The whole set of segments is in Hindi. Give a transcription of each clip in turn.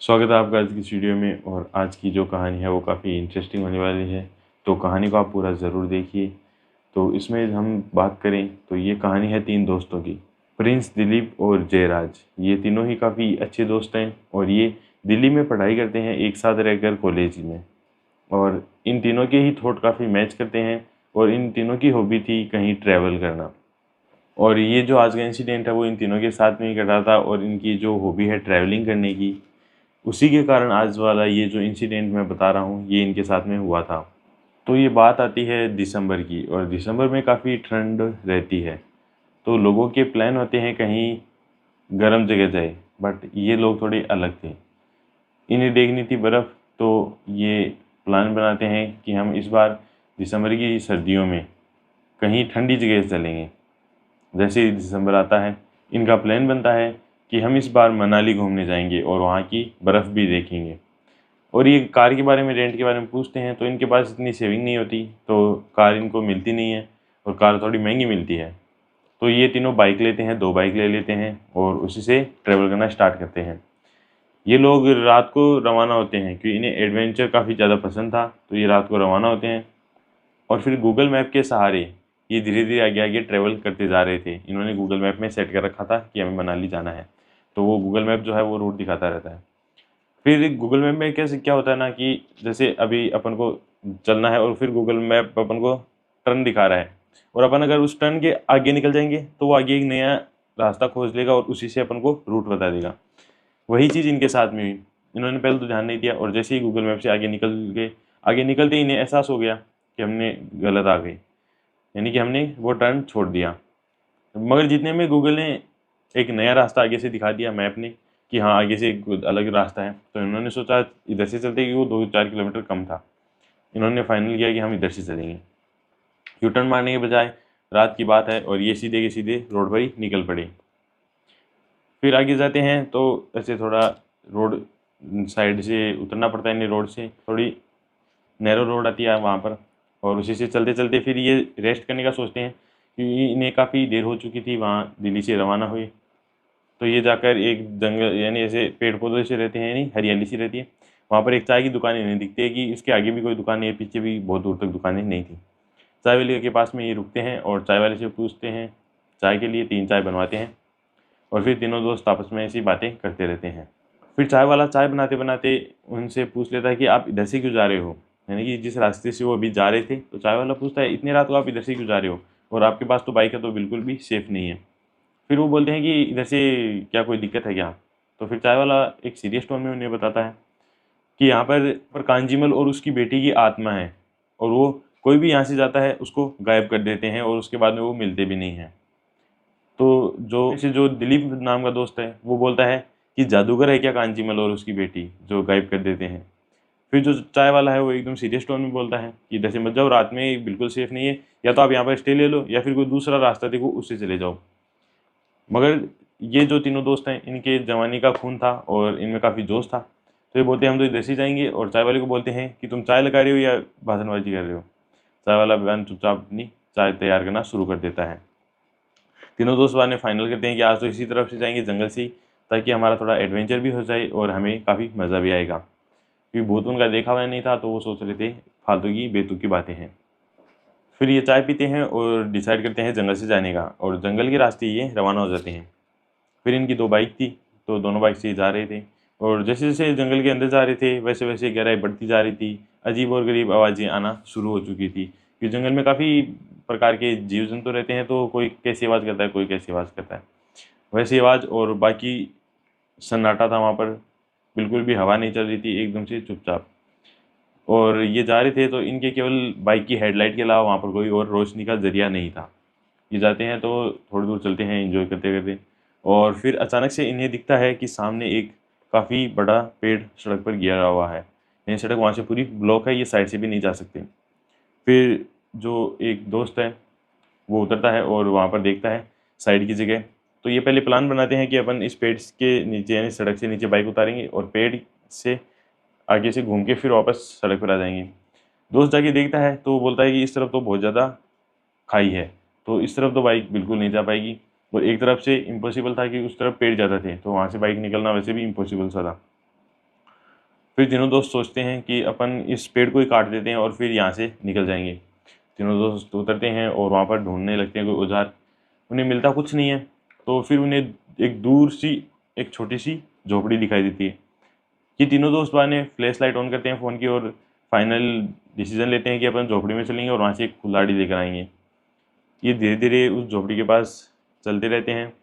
स्वागत है आपका आज की इस वीडियो में। और आज की जो कहानी है वो काफ़ी इंटरेस्टिंग होने वाली है, तो कहानी को आप पूरा ज़रूर देखिए। तो इसमें हम बात करें तो ये कहानी है तीन दोस्तों की, प्रिंस, दिलीप और जयराज। ये तीनों ही काफ़ी अच्छे दोस्त हैं और ये दिल्ली में पढ़ाई करते हैं एक साथ रहकर कॉलेज में। और इन तीनों के ही थॉट काफ़ी मैच करते हैं और इन तीनों की हॉबी थी कहीं ट्रैवल करना। और ये जो आज का इंसिडेंट है वो इन तीनों के साथ में ही घटा था और इनकी जो हॉबी है ट्रैवलिंग करने की, उसी के कारण आज वाला ये जो इंसिडेंट मैं बता रहा हूँ ये इनके साथ में हुआ था। तो ये बात आती है दिसंबर की और दिसंबर में काफ़ी ठंड रहती है, तो लोगों के प्लान होते हैं कहीं गर्म जगह जाए, बट ये लोग थोड़े अलग थे। इन्हें देखनी थी बर्फ़, तो ये प्लान बनाते हैं कि हम इस बार दिसंबर की सर्दियों में कहीं ठंडी जगह चलेंगे। जैसे ही दिसंबर आता है इनका प्लान बनता है कि हम इस बार मनाली घूमने जाएंगे और वहाँ की बर्फ़ भी देखेंगे। और ये कार के बारे में, रेंट के बारे में पूछते हैं तो इनके पास इतनी सेविंग नहीं होती, तो कार इनको मिलती नहीं है और कार थोड़ी महंगी मिलती है। तो ये तीनों बाइक लेते हैं, दो बाइक ले लेते हैं और उसी से ट्रैवल करना स्टार्ट करते हैं। ये लोग रात को रवाना होते हैं क्योंकि इन्हें एडवेंचर काफ़ी ज़्यादा पसंद था, तो ये रात को रवाना होते हैं। और फिर गूगल मैप के सहारे ये धीरे धीरे आगे आगे ट्रैवल करते जा रहे थे। इन्होंने गूगल मैप में सेट कर रखा था कि हमें मनाली जाना है, तो वो गूगल मैप जो है वो रूट दिखाता रहता है। फिर गूगल मैप में कैसे क्या होता है ना कि जैसे अभी अपन को चलना है और फिर गूगल मैप अपन को टर्न दिखा रहा है, और अपन अगर उस टर्न के आगे निकल जाएंगे तो वो आगे एक नया रास्ता खोज लेगा और उसी से अपन को रूट बता देगा। वही चीज़ इनके साथ में हुई। इन्होंने पहले तो ध्यान नहीं दिया और जैसे ही गूगल मैप से आगे निकल गए, आगे निकलते ही इन्हें एहसास हो गया कि हमने गलत आ गए, यानी कि हमने वो टर्न छोड़ दिया। मगर जितने में गूगल ने एक नया रास्ता आगे से दिखा दिया, मैप ने, कि हाँ आगे से एक अलग रास्ता है, तो इन्होंने सोचा इधर से चलते, कि वो 2-4 किलोमीटर कम था। इन्होंने फाइनल किया कि हम इधर से चलेंगे। यू टर्न मारने के बजाय, रात की बात है और ये सीधे के सीधे रोड पर ही निकल पड़े। फिर आगे जाते हैं तो ऐसे थोड़ा रोड साइड से उतरना पड़ता है, इन्हें रोड से थोड़ी नैरो रोड आती है वहाँ पर। और उसी से चलते चलते फिर ये रेस्ट करने का सोचते हैं क्योंकि इन्हें काफ़ी देर हो चुकी थी वहाँ दिल्ली से रवाना हुए। तो ये जाकर एक जंगल, यानी ऐसे पेड़ पौधे से रहते हैं, यानी हरियाली सी रहती है, वहाँ पर एक चाय की दुकान इन्हें दिखती है कि इसके आगे भी कोई दुकान नहीं है, पीछे भी बहुत दूर तक दुकानें नहीं थी। चाय वाले के पास में ये रुकते हैं और चाय वाले से पूछते हैं चाय के लिए, 3 चाय बनवाते हैं और फिर तीनों दोस्त आपस में ऐसी बातें करते रहते हैं। फिर चाय वाला चाय बनाते बनाते उनसे पूछ लेता है कि आप इधर से क्यों जा रहे हो, यानी कि जिस रास्ते से वो अभी जा रहे थे। तो चाय वाला पूछता है इतनी रात को आप इधर से क्यों जा रहे हो, और आपके पास तो बाइक है, तो बिल्कुल भी सेफ़ नहीं है। फिर वो बोलते हैं कि इधर से क्या कोई दिक्कत है क्या। तो फिर चाय वाला एक सीरियस टोन में उन्हें बताता है कि यहाँ पर कांजीमल और उसकी बेटी की आत्मा है, और वो कोई भी यहाँ से जाता है उसको गायब कर देते हैं और उसके बाद में वो मिलते भी नहीं हैं। तो जो दिलीप नाम का दोस्त है वो बोलता है कि जादूगर है क्या कांजीमल और उसकी बेटी जो गायब कर देते हैं। फिर जो चाय वाला है वो एकदम सीरियस टोन में बोलता है कि इधर से मत जाओ, रात में बिल्कुल सेफ नहीं है, या तो आप यहाँ पर स्टे ले लो या फिर कोई दूसरा रास्ता देखो उससे चले जाओ। मगर ये जो तीनों दोस्त हैं इनके जवानी का खून था और इनमें काफ़ी जोश था, तो ये बोलते हैं हम तो इधर से जाएंगे, और चाय वाले को बोलते हैं कि तुम चाय लगा रहे हो या भाषणबाजी कर रहे हो। चाय वाला बयान चुपचाप अपनी चाय तैयार करना शुरू कर देता है। तीनों दोस्त बाद में फाइनल करते हैं कि आज तो इसी तरफ से जाएंगे, जंगल से ही, ताकि हमारा थोड़ा एडवेंचर भी हो जाए और हमें काफ़ी मज़ा भी आएगा, क्योंकि भूत उनका देखा हुआ नहीं था, तो वो सोच रहे थे फालतू की बेतुकी की बातें हैं। फिर ये चाय पीते हैं और डिसाइड करते हैं जंगल से जाने का, और जंगल के रास्ते ये रवाना हो जाते हैं। फिर इनकी 2 बाइक थी, तो दोनों बाइक से ही जा रहे थे, और जैसे जैसे जंगल के अंदर जा रहे थे वैसे वैसे गहराई बढ़ती जा रही थी। अजीब और गरीब आवाज़ें आना शुरू हो चुकी थी, क्योंकि जंगल में काफ़ी प्रकार के जीव जंतु रहते हैं, तो कोई कैसी आवाज़ करता है, कोई कैसी आवाज़ करता है, वैसी आवाज़। और बाकी सन्नाटा था वहाँ पर, बिल्कुल भी हवा नहीं चल रही थी, एकदम से चुपचाप। और ये जा रहे थे तो इनके केवल बाइक की हेडलाइट के अलावा वहाँ पर कोई और रोशनी का ज़रिया नहीं था। ये जाते हैं तो थोड़ी दूर चलते हैं एंजॉय करते करते, और फिर अचानक से इन्हें दिखता है कि सामने एक काफ़ी बड़ा पेड़ सड़क पर गिरा हुआ है। ये सड़क वहाँ से पूरी ब्लॉक है, ये साइड से भी नहीं जा सकते। फिर जो एक दोस्त है वो उतरता है और वहाँ पर देखता है साइड की जगह। तो ये पहले प्लान बनाते हैं कि अपन इस पेड़ के नीचे, यानी सड़क से नीचे बाइक उतारेंगे और पेड़ से आगे से घूम के फिर वापस सड़क पर आ जाएंगे। दोस्त जाके देखता है तो वो बोलता है कि इस तरफ तो बहुत ज़्यादा खाई है, तो इस तरफ तो बाइक बिल्कुल नहीं जा पाएगी, और एक तरफ से इम्पॉसिबल था कि उस तरफ पेड़ ज़्यादा थे, तो वहाँ से बाइक निकलना वैसे भी इम्पॉसिबल सा था। फिर तीनों दोस्त सोचते हैं कि अपन इस पेड़ को ही काट देते हैं और फिर यहाँ से निकल जाएंगे। तीनों दोस्त उतरते हैं और वहाँ पर ढूंढने लगते हैं कोई औजार। उन्हें मिलता कुछ नहीं है। तो फिर उन्हें एक दूर सी एक छोटी सी झोपड़ी दिखाई देती है। ये तीनों दोस्त बाद में फ्लैश लाइट ऑन करते हैं फ़ोन की और फाइनल डिसीजन लेते हैं कि अपन झोपड़ी में चलेंगे और वहाँ से एक कुल्हाड़ी लेकर आएंगे। ये धीरे धीरे उस झोपड़ी के पास चलते रहते हैं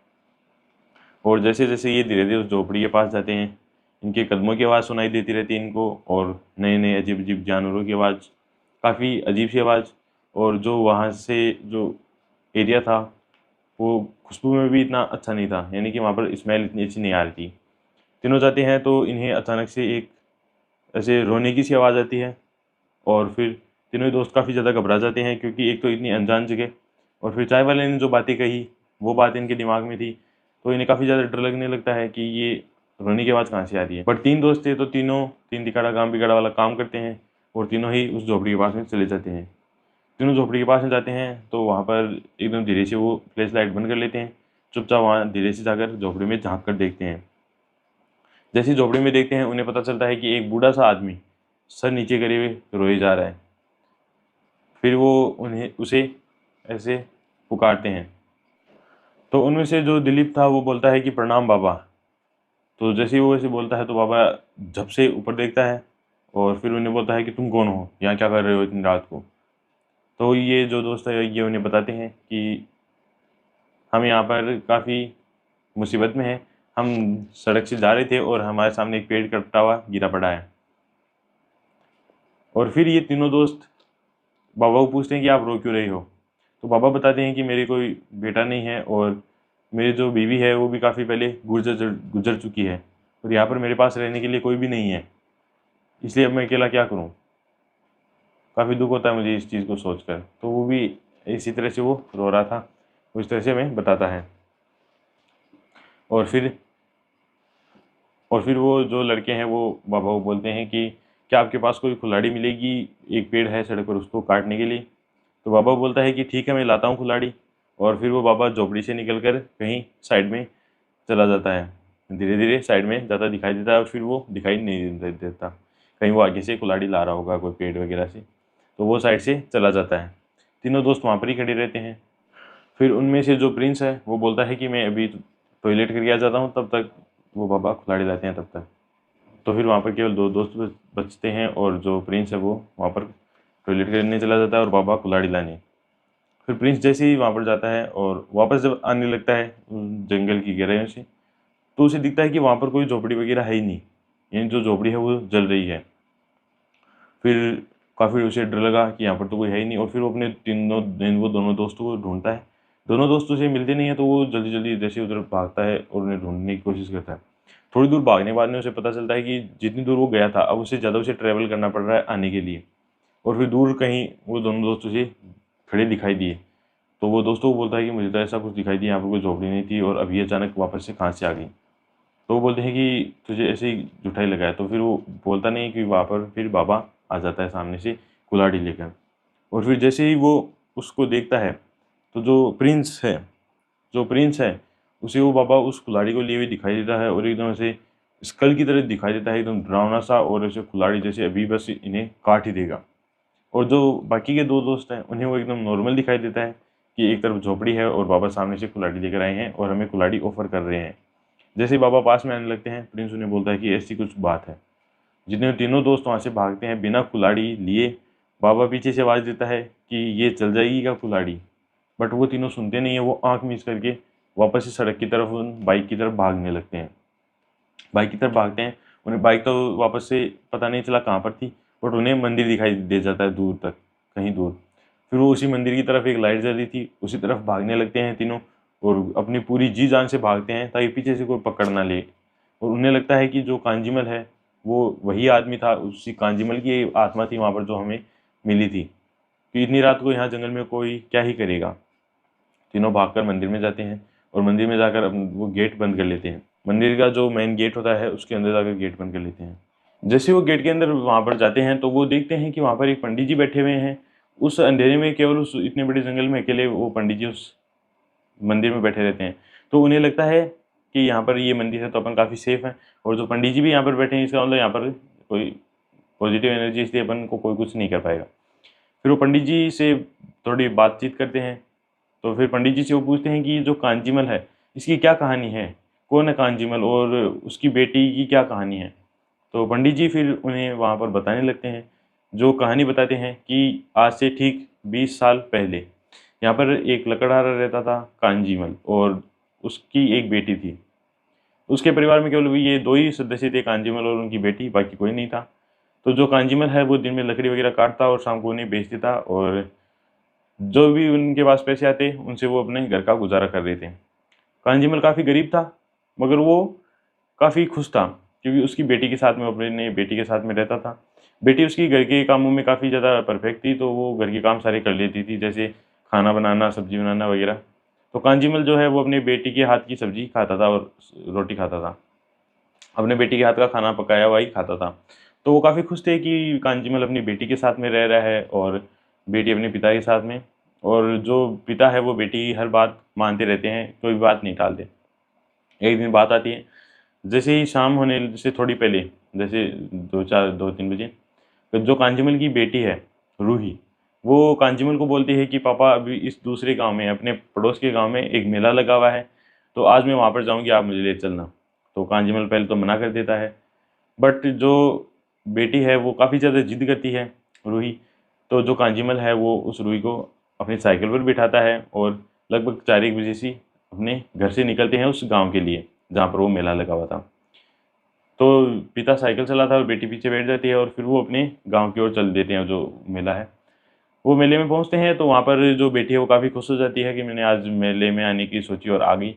और जैसे जैसे ये धीरे धीरे उस झोपड़ी के पास जाते हैं, इनके कदमों की आवाज़ सुनाई देती रहती है इनको और नए नए अजीब अजीब जानवरों की आवाज़, काफ़ी अजीब सी आवाज़। और जो वहाँ से जो एरिया था वो खुशबू में भी इतना अच्छा नहीं था, यानी कि वहाँ पर स्मेल इतनी अच्छी नहीं आ रही थी। तीनों जाते हैं तो इन्हें अचानक से एक ऐसे रोने की सी आवाज़ आती है और फिर तीनों ही दोस्त काफ़ी ज़्यादा घबरा जाते हैं, क्योंकि एक तो इतनी अनजान जगह और फिर चाय वाले ने जो बातें कही वो बात इनके दिमाग में थी। तो इन्हें काफ़ी ज़्यादा डर लगने लगता है कि ये रोने की आवाज़ कहाँ से आ रही है। बट तीन दोस्त थे तो तीनों तीन तिखाड़ा काम बिगाड़ा वाला काम करते हैं और तीनों ही उस झोपड़ी के पास में चले जाते हैं। तीनों झोपड़ी के पास में जाते हैं तो वहाँ पर एकदम धीरे से वो फ्लैश लाइट बंद कर लेते हैं। चुपचाप वहाँ धीरे से जाकर झोपड़ी में झाँक कर देखते हैं। जैसे ही झोपड़ी में देखते हैं उन्हें पता चलता है कि एक बूढ़ा सा आदमी सर नीचे करे हुए रोए जा रहा है। फिर वो उसे ऐसे पुकारते हैं। तो उनमें से जो दिलीप था वो बोलता है कि प्रणाम बाबा। तो जैसे ही वो ऐसे बोलता है तो बाबा झप से ऊपर देखता है और फिर उन्हें बोलता है कि तुम कौन हो, यहाँ क्या कर रहे हो इतनी रात को। तो ये जो दोस्त है ये उन्हें बताते हैं कि हम यहाँ पर काफ़ी मुसीबत में हैं, हम सड़क से जा रहे थे और हमारे सामने एक पेड़ कटता हुआ गिरा पड़ा है। और फिर ये तीनों दोस्त बाबा को पूछते हैं कि आप रो क्यों रहे हो। तो बाबा बताते हैं कि मेरे कोई बेटा नहीं है और मेरी जो बीवी है वो भी काफ़ी पहले गुजर चुकी है और यहाँ पर मेरे पास रहने के लिए कोई भी नहीं है, इसलिए अब मैं अकेला क्या करूँ। काफ़ी दुख होता है मुझे इस चीज़ को सोचकर। तो वो भी इसी तरह से वो रो रहा था, उस तरह से हमें बताता है। और फिर वो जो लड़के हैं वो बाबा को बोलते हैं कि क्या आपके पास कोई कुल्हाड़ी मिलेगी, एक पेड़ है सड़क पर उसको काटने के लिए। तो बाबा बोलता है कि ठीक है मैं लाता हूँ कुल्हाड़ी। और फिर वो बाबा झोपड़ी से निकल कर कहीं साइड में चला जाता है, धीरे धीरे साइड में ज़्यादा दिखाई देता है और फिर वो दिखाई नहीं देता। कहीं वो आगे से कुल्हाड़ी ला रहा होगा कोई पेड़ वगैरह से, तो वो साइड से चला जाता है। तीनों दोस्त वहाँ पर ही खड़े रहते हैं। फिर उनमें से जो प्रिंस है वो बोलता है कि मैं अभी टॉयलेट करके आ जाता हूँ, तब तक वो बाबा कुल्हाड़ी लाते हैं तब तक। तो फिर वहाँ पर केवल दो दोस्त बचते हैं और जो प्रिंस है वो वहाँ पर टॉयलेट करने चला जाता है और बाबा कुल्हाड़ी लाने। फिर प्रिंस जैसे ही वहाँ पर जाता है और वापस जब आने लगता है जंगल की गहराइयों से, तो उसे दिखता है कि वहाँ पर कोई झोपड़ी वगैरह है ही नहीं, यानी जो झोपड़ी है वो जल रही है। फिर काफ़ी उसे डर लगा कि यहाँ पर तो कोई है ही नहीं और फिर वो अपने वो दोनों दोस्तों को ढूंढता है। दोनों दोस्त उसे मिलते नहीं है तो वो जल्दी जल्दी इधर से उधर भागता है और उन्हें ढूंढने की कोशिश करता है। थोड़ी दूर भागने के बाद में उसे पता चलता है कि जितनी दूर वो गया था अब उसे ज़्यादा उसे ट्रैवल करना पड़ रहा है आने के लिए। और फिर दूर कहीं वो दोनों दोस्त उसे खड़े दिखाई दिए। तो वो दोस्तों को बोलता है कि मुझे तो ऐसा कुछ दिखाई दिया, यहाँ पर कोई झोपड़ी नहीं थी और अभी अचानक वापस से कहाँ से आ गई। तो वो बोलते हैं कि तुझे ऐसे ही जुठाई लगाया। तो फिर वो बोलता नहीं कि वहाँ पर फिर बाबा आ जाता है सामने से कुल्हाड़ी लेकर। और फिर जैसे ही वो उसको देखता है तो जो प्रिंस है उसे वो बाबा उस कुल्हाड़ी को लिए हुए दिखाई देता है और एकदम ऐसे स्कल की तरह दिखाई देता है, एकदम डरावना सा, और ऐसे कुल्हाड़ी जैसे अभी बस इन्हें काट ही देगा। और जो बाकी के दो दोस्त हैं उन्हें वो एकदम नॉर्मल दिखाई देता है कि एक तरफ झोपड़ी है और बाबा सामने से कुल्हाड़ी लेकर आए हैं और हमें कुल्हाड़ी ऑफर कर रहे हैं। जैसे ही बाबा पास में आने लगते हैं प्रिंस उन्हें बोलता है कि ऐसी कुछ बात है। जितने तीनों दोस्त वहाँ से भागते हैं बिना कुल्हाड़ी लिए, बाबा पीछे से आवाज़ देता है कि ये चल जाएगी क्या कुल्हाड़ी। बट वो तीनों सुनते नहीं है, वो आंख मीच करके वापस से सड़क की तरफ बाइक की तरफ भागने लगते हैं। बाइक की तरफ भागते हैं, उन्हें बाइक तो वापस से पता नहीं चला कहाँ पर थी, बट उन्हें मंदिर दिखाई दे जाता है दूर तक, कहीं दूर। फिर वो उसी मंदिर की तरफ एक लाइट जल रही थी उसी तरफ भागने लगते हैं तीनों और अपनी पूरी जी जान से भागते हैं ताकि पीछे से कोई पकड़ ना ले। और उन्हें लगता है कि जो कांजीमल है वो वही आदमी था, उसी कांजीमल की आत्मा थी वहाँ पर जो हमें मिली थी, कि इतनी रात को यहाँ जंगल में कोई क्या ही करेगा। तीनों भागकर मंदिर में जाते हैं और मंदिर में जाकर वो गेट बंद कर लेते हैं। मंदिर का जो मेन गेट होता है उसके अंदर जाकर गेट बंद कर लेते हैं। जैसे वो गेट के अंदर वहाँ पर जाते हैं तो वो देखते हैं कि वहाँ पर एक पंडित जी बैठे हुए हैं। उस अंधेरे में केवल उस इतने बड़े जंगल में अकेले वो पंडित जी उस मंदिर में बैठे रहते हैं। तो उन्हें लगता है कि यहाँ पर ये मंदिर है तो अपन काफ़ी सेफ हैं, और जो पंडित जी भी यहाँ पर बैठे हैं इसका मतलब यहाँ पर कोई पॉजिटिव एनर्जी, इसलिए अपन को कोई कुछ नहीं कर पाएगा। फिर वो पंडित जी से थोड़ी बातचीत करते हैं। तो फिर पंडित जी से वो पूछते हैं कि जो कांजीमल है इसकी क्या कहानी है, कौन है कांजीमल और उसकी बेटी की क्या कहानी है। तो पंडित जी फिर उन्हें वहाँ पर बताने लगते हैं, जो कहानी बताते हैं कि आज से ठीक 20 साल पहले यहाँ पर एक लकड़हारा रहता था कांजीमल, और उसकी एक बेटी थी। उसके परिवार में केवल ये 2 ही सदस्य थे, कांजीमल और उनकी बेटी, बाकी कोई नहीं था। तो जो कांजीमल है वो दिन में लकड़ी वगैरह काटता और शाम को उन्हें बेच देता, और जो भी उनके पास पैसे आते उनसे वो अपने घर का गुजारा कर रहे थे। कांजीमल काफ़ी गरीब था, मगर वो काफ़ी खुश था, क्योंकि उसकी बेटी के साथ में, अपने बेटी के साथ में रहता था। बेटी उसकी घर के कामों में काफ़ी ज़्यादा परफेक्ट थी, तो वो घर के काम सारे कर लेती थी, जैसे खाना बनाना, सब्जी बनाना वगैरह। तो कांजीमल जो है वो अपनी बेटी के हाथ की सब्जी खाता था और रोटी खाता था, अपने बेटी के हाथ का खाना पकाया हुआ ही खाता था। तो वो काफ़ी खुश थे कि कांजीमल अपनी बेटी के साथ में रह रहा है और बेटी अपने पिता के साथ में, और जो पिता है वो बेटी की हर बात मानते रहते हैं, कोई भी बात नहीं टालते। एक दिन बात आती है, जैसे ही शाम होने से थोड़ी पहले, जैसे 2-3 बजे, तो जो कांजीमल की बेटी है रूही, वो कांजीमल को बोलती है कि पापा अभी इस दूसरे गांव में, अपने पड़ोस के गांव में एक मेला लगा हुआ है, तो आज मैं वहां पर जाऊंगी, आप मुझे ले चलना। तो कांजीमल पहले तो मना कर देता है, बट जो बेटी है वो काफ़ी ज़्यादा जिद करती है, रूही। तो जो कांजीमल है वो उस रूही को अपनी साइकिल पर बिठाता है और लगभग 4-1 बजे से अपने घर से निकलते हैं उस गांव के लिए जहाँ पर वो मेला लगा हुआ था। तो पिता साइकिल चलाता है और बेटी पीछे बैठ जाती है, और फिर वो अपने गांव की ओर चल देते हैं जो मेला है। वो मेले में पहुंचते हैं तो वहाँ पर जो बेटी है वो काफ़ी खुश हो जाती है कि मैंने आज मेले में आने की सोची और आ गई,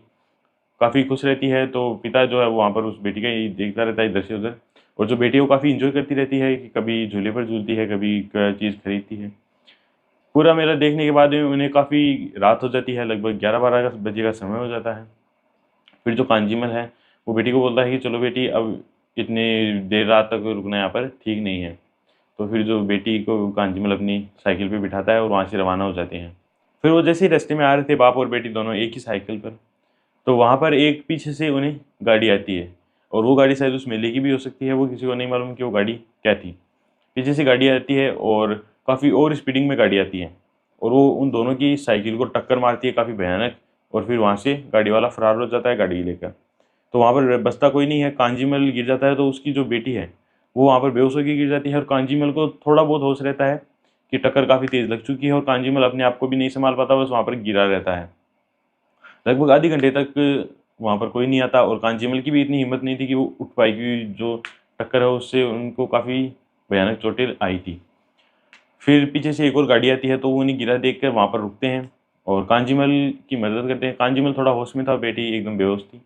काफ़ी खुश रहती है। तो पिता जो है वो वहाँ पर उस बेटी का ही देखता रहता है इधर से उधर, और जो बेटी है वो काफ़ी इंजॉय करती रहती है कि कभी झूले पर झूलती है, कभी चीज़ खरीदती है। पूरा मेला देखने के बाद में उन्हें काफ़ी रात हो जाती है, लगभग 11-12 बजे का समय हो जाता है। फिर जो कांजीमल है वो बेटी को बोलता है कि चलो बेटी, अब इतने देर रात तक रुकना यहाँ पर ठीक नहीं है। तो फिर जो बेटी को कांजीमल अपनी साइकिल पे बिठाता है और वहाँ से रवाना हो जाते हैं। फिर वो जैसे ही रास्ते में आ रहे थे, बाप और बेटी दोनों एक ही साइकिल पर, तो वहाँ पर एक पीछे से उन्हें गाड़ी आती है, और वो गाड़ी शायद उस मेले की भी हो सकती है, वो किसी को नहीं मालूम कि वो गाड़ी क्या थी। पीछे से गाड़ी आती है और काफ़ी और स्पीडिंग में गाड़ी आती है, और वो उन दोनों की साइकिल को टक्कर मारती है काफ़ी भयानक, और फिर वहाँ से गाड़ी वाला फरार हो जाता है गाड़ी लेकर। तो वहाँ पर बचता कोई नहीं है, कांजीमल गिर जाता है, तो उसकी जो बेटी है वो वहाँ पर बेहोश होकर गिर जाती है, और कांजीमल को थोड़ा बहुत होश रहता है कि टक्कर काफ़ी तेज़ लग चुकी है, और कांजीमल अपने आप को भी नहीं संभाल पाता, बस वहाँ पर गिरा रहता है। लगभग आधे घंटे तक वहाँ पर कोई नहीं आता, और कांजीमल की भी इतनी हिम्मत नहीं थी कि वो उठ पाए, क्योंकि जो टक्कर है उससे उनको काफ़ी भयानक चोटें आई थी। फिर पीछे से एक और गाड़ी आती है, तो वो उन्हें गिरा देख कर वहाँ पर रुकते हैं और कांजीमल की मदद करते हैं। कांजीमल थोड़ा होश में था, बेटी एकदम बेहोश थी।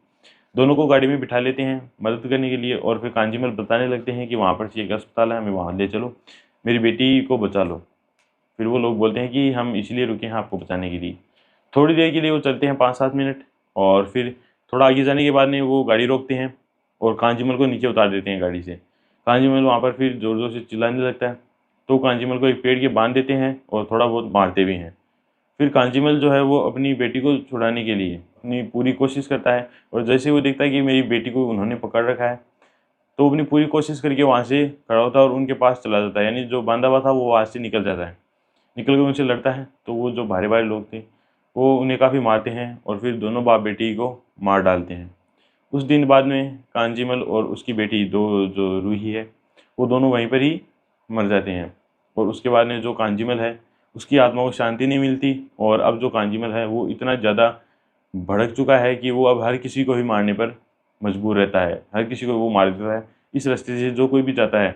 दोनों को गाड़ी में बिठा लेते हैं मदद करने के लिए, और फिर कांजीमल बताने लगते हैं कि वहाँ पर से एक अस्पताल है, हमें वहाँ ले चलो, मेरी बेटी को बचा लो। फिर वो लोग बोलते हैं कि हम इसलिए रुके हैं आपको बचाने के लिए। थोड़ी देर के लिए वो चलते हैं, 5-7 मिनट, और फिर थोड़ा आगे जाने के बाद में वो गाड़ी रोकते हैं और कांजीमल को नीचे उतार देते हैं गाड़ी से। कांजीमल वहाँ पर फिर ज़ोर ज़ोर से चिल्लाने लगता है, तो कांजीमल को एक पेड़ के बांध देते हैं और थोड़ा बहुत मारते भी हैं। फिर कांजीमल जो है वो अपनी बेटी को छुड़ाने के लिए अपनी पूरी कोशिश करता है, और जैसे ही वो देखता है कि मेरी बेटी को उन्होंने पकड़ रखा है, तो अपनी पूरी कोशिश करके वहाँ से खड़ा होता है और उनके पास चला जाता है, यानी जो बांधा हुआ था वो वहाँ से निकल जाता है। निकल के उनसे लड़ता है, तो वो जो भारे भारे लोग थे वो उन्हें काफ़ी मारते हैं, और फिर दोनों बाप बेटी को मार डालते हैं। उस दिन बाद में कांजीमल और उसकी बेटी दो जो रूही है वो दोनों वहीं पर ही मर जाते हैं, और उसके बाद में जो कांजीमल है उसकी आत्मा को शांति नहीं मिलती, और अब जो कांजीमल है वो इतना ज़्यादा भड़क चुका है कि वो अब हर किसी को ही मारने पर मजबूर रहता है, हर किसी को वो मार देता है। इस रास्ते से जो कोई भी जाता है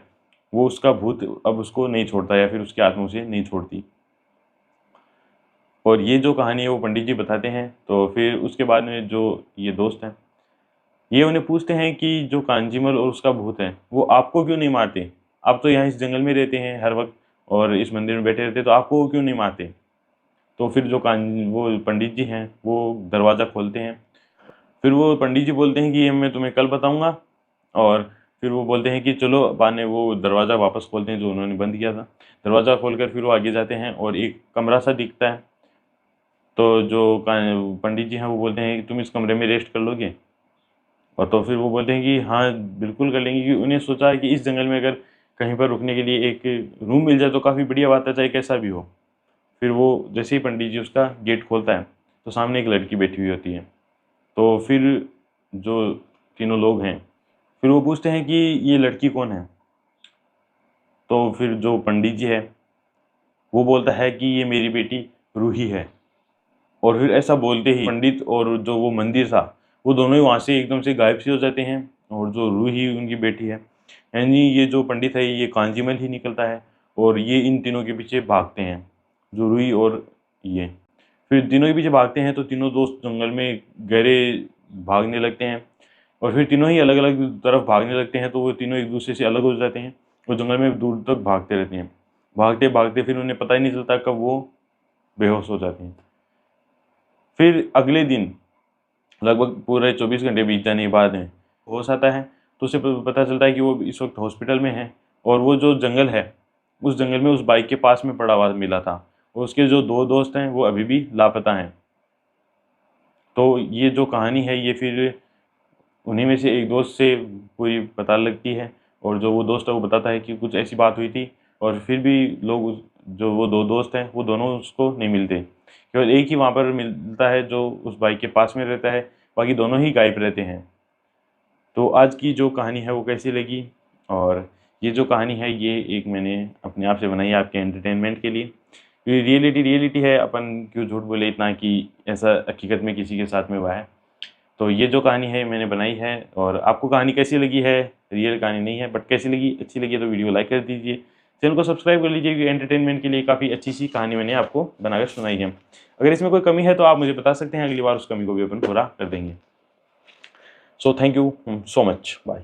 वो उसका भूत अब उसको नहीं छोड़ता, या फिर उसकी आत्मा उसे नहीं छोड़ती। और ये जो कहानी है वो पंडित जी बताते हैं। तो फिर उसके बाद में जो ये दोस्त हैं, ये उन्हें पूछते हैं कि जो कांजीमल और उसका भूत है वो आपको क्यों नहीं मारते, आप तो यहाँ इस जंगल में रहते हैं हर वक्त और इस मंदिर में बैठे रहते, तो आपको वो क्यों नहीं मारते। तो फिर जो वो पंडित जी हैं वो दरवाज़ा खोलते हैं। फिर वो पंडित जी बोलते हैं कि ये मैं तुम्हें कल बताऊंगा, और फिर वो बोलते हैं कि चलो, बाने वो दरवाज़ा वापस खोलते हैं जो उन्होंने बंद किया था। दरवाज़ा खोलकर फिर वो आगे जाते हैं और एक कमरा सा दिखता है। तो जो पंडित जी हैं वो बोलते हैं कि तुम इस कमरे में रेस्ट कर लोगे। और तो फिर वो बोलते हैं कि हाँ बिल्कुल कर लेंगे, क्योंकि उन्हें सोचा है कि इस जंगल में अगर कहीं पर रुकने के लिए एक रूम मिल जाए तो काफ़ी बढ़िया बात है, चाहे कैसा भी हो। फिर वो जैसे ही पंडित जी उसका गेट खोलता है तो सामने एक लड़की बैठी हुई होती है। तो फिर जो तीनों लोग हैं फिर वो पूछते हैं कि ये लड़की कौन है। तो फिर जो पंडित जी है वो बोलता है कि ये मेरी बेटी रूही है। और फिर ऐसा बोलते ही पंडित और जो वो मंदिर था वो दोनों ही वहाँ से एकदम से गायब से हो जाते हैं। और जो रूही उनकी बेटी है, यानी ये जो पंडित है ये कांजीमल ही निकलता है और ये इन तीनों के पीछे भागते हैं, जो रूही और ये। फिर तीनों के पीछे भागते हैं तो तीनों दोस्त जंगल में गहरे भागने लगते हैं और फिर तीनों ही अलग अलग तरफ भागने लगते हैं। तो वो तीनों एक दूसरे से अलग हो जाते हैं और जंगल में दूर तक भागते रहते हैं। भागते भागते फिर उन्हें पता ही नहीं चलता कब वो बेहोश हो जाते हैं। फिर अगले दिन लगभग पूरे 24 घंटे बीत जाने के बाद है होश आता है। तो उसे पता चलता है कि वो इस वक्त हॉस्पिटल में है और वो जो जंगल है उस जंगल में उस बाइक के पास में पड़ा हुआ मिला था और उसके जो दो दोस्त हैं वो अभी भी लापता हैं। तो ये जो कहानी है ये फिर उन्हीं में से एक दोस्त से पूरी पता लगती है और जो वो दोस्त है वो बताता है कि कुछ ऐसी बात हुई थी और फिर भी लोग जो वो दो दोस्त हैं वो दोनों उसको नहीं मिलते। केवल एक ही वहाँ पर मिलता है जो उस बाइक के पास में रहता है, बाकी दोनों ही गायब रहते हैं। तो आज की जो कहानी है वो कैसी लगी, और ये जो कहानी है ये एक मैंने अपने आप से बनाई है आपके एंटरटेनमेंट के लिए। ये रियलिटी है, अपन क्यों झूठ बोले इतना कि ऐसा हकीकत में किसी के साथ में हुआ है। तो ये जो कहानी है मैंने बनाई है। और आपको कहानी कैसी लगी है, रियल कहानी नहीं है बट कैसी लगी, अच्छी लगी तो वीडियो लाइक कर दीजिए, चैनल को सब्सक्राइब कर लीजिए, क्योंकि एंटरटेनमेंट के लिए काफ़ी अच्छी सी कहानी मैंने आपको बनाकर सुनाई है। अगर इसमें कोई कमी है तो आप मुझे बता सकते हैं, अगली बार उस कमी को भी अपन पूरा कर देंगे। So thank you so much, bye.